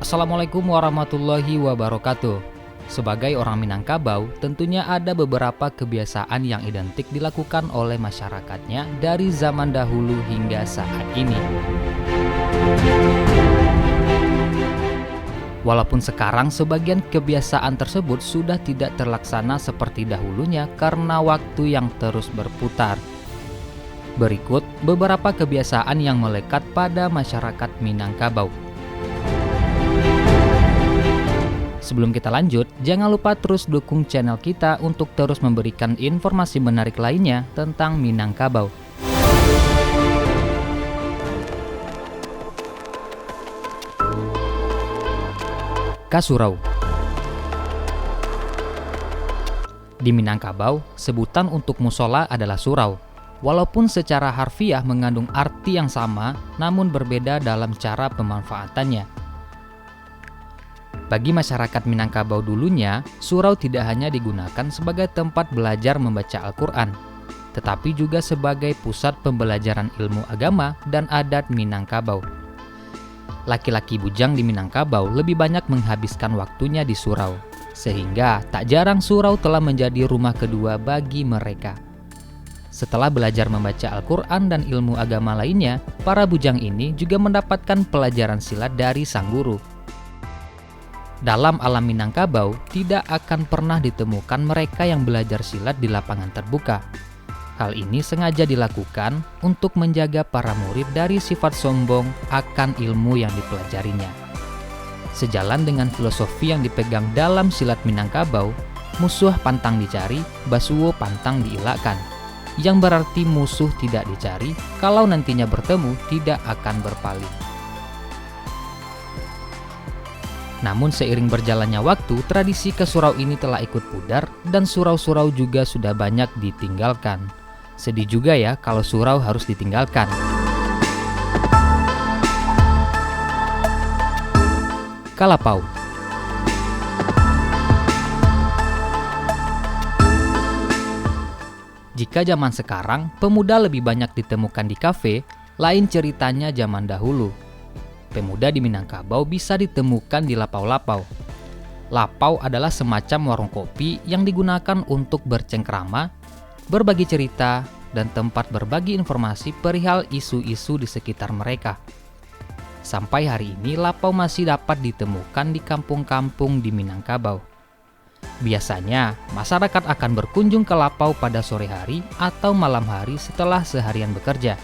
Assalamualaikum warahmatullahi wabarakatuh. Sebagai orang Minangkabau, tentunya ada beberapa kebiasaan yang identik dilakukan oleh masyarakatnya dari zaman dahulu hingga saat ini. Walaupun sekarang sebagian kebiasaan tersebut sudah tidak terlaksana seperti dahulunya karena waktu yang terus berputar. Berikut beberapa kebiasaan yang melekat pada masyarakat Minangkabau. Sebelum kita lanjut, jangan lupa terus dukung channel kita untuk terus memberikan informasi menarik lainnya tentang Minangkabau. Kasurau. Di Minangkabau, sebutan untuk musola adalah surau. Walaupun secara harfiah mengandung arti yang sama, namun berbeda dalam cara pemanfaatannya. Bagi masyarakat Minangkabau dulunya, surau tidak hanya digunakan sebagai tempat belajar membaca Al-Quran, tetapi juga sebagai pusat pembelajaran ilmu agama dan adat Minangkabau. Laki-laki bujang di Minangkabau lebih banyak menghabiskan waktunya di surau, sehingga tak jarang surau telah menjadi rumah kedua bagi mereka. Setelah belajar membaca Al-Quran dan ilmu agama lainnya, para bujang ini juga mendapatkan pelajaran silat dari sang guru. Dalam alam Minangkabau, tidak akan pernah ditemukan mereka yang belajar silat di lapangan terbuka. Hal ini sengaja dilakukan untuk menjaga para murid dari sifat sombong akan ilmu yang dipelajarinya. Sejalan dengan filosofi yang dipegang dalam silat Minangkabau, musuh pantang dicari, basuwo pantang diilakkan, yang berarti musuh tidak dicari, kalau nantinya bertemu tidak akan berpaling. Namun seiring berjalannya waktu, tradisi ke surau ini telah ikut pudar dan surau-surau juga sudah banyak ditinggalkan. Sedih juga ya kalau surau harus ditinggalkan. Kalapau. Jika zaman sekarang, pemuda lebih banyak ditemukan di kafe, lain ceritanya zaman dahulu. Pemuda di Minangkabau bisa ditemukan di lapau-lapau. Lapau adalah semacam warung kopi yang digunakan untuk bercengkrama, berbagi cerita, dan tempat berbagi informasi perihal isu-isu di sekitar mereka. Sampai hari ini, lapau masih dapat ditemukan di kampung-kampung di Minangkabau. Biasanya, masyarakat akan berkunjung ke lapau pada sore hari atau malam hari setelah seharian bekerja.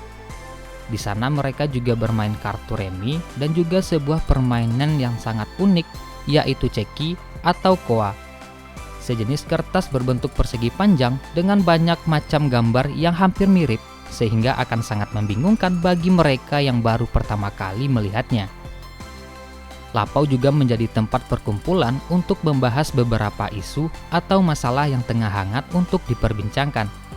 Di sana mereka juga bermain kartu remi dan juga sebuah permainan yang sangat unik, yaitu ceki atau koa. Sejenis kertas berbentuk persegi panjang dengan banyak macam gambar yang hampir mirip, sehingga akan sangat membingungkan bagi mereka yang baru pertama kali melihatnya. Lapau juga menjadi tempat perkumpulan untuk membahas beberapa isu atau masalah yang tengah hangat untuk diperbincangkan.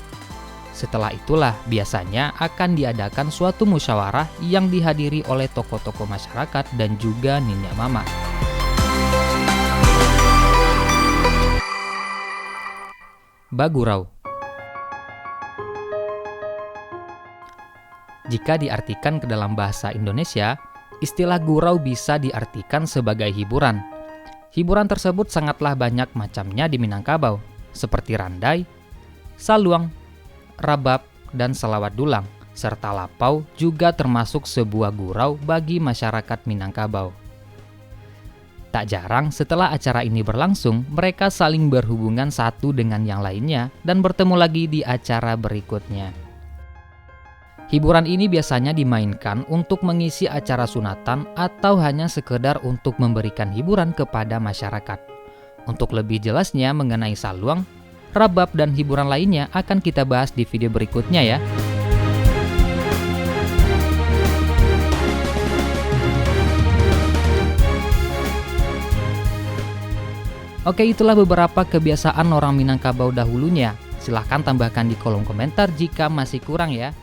Setelah itulah biasanya akan diadakan suatu musyawarah yang dihadiri oleh tokoh-tokoh masyarakat dan juga nenek mama. Bagurau. Jika diartikan ke dalam bahasa Indonesia, istilah gurau bisa diartikan sebagai hiburan. Hiburan tersebut sangatlah banyak macamnya di Minangkabau, seperti randai, saluang, rabab, dan selawat dulang, serta lapau juga termasuk sebuah gurau bagi masyarakat Minangkabau. Tak jarang setelah acara ini berlangsung, mereka saling berhubungan satu dengan yang lainnya dan bertemu lagi di acara berikutnya. Hiburan ini biasanya dimainkan untuk mengisi acara sunatan atau hanya sekedar untuk memberikan hiburan kepada masyarakat. Untuk lebih jelasnya mengenai saluang, rabab, dan hiburan lainnya akan kita bahas di video berikutnya ya. Oke, itulah beberapa kebiasaan orang Minangkabau dahulunya. Silahkan tambahkan di kolom komentar jika masih kurang ya.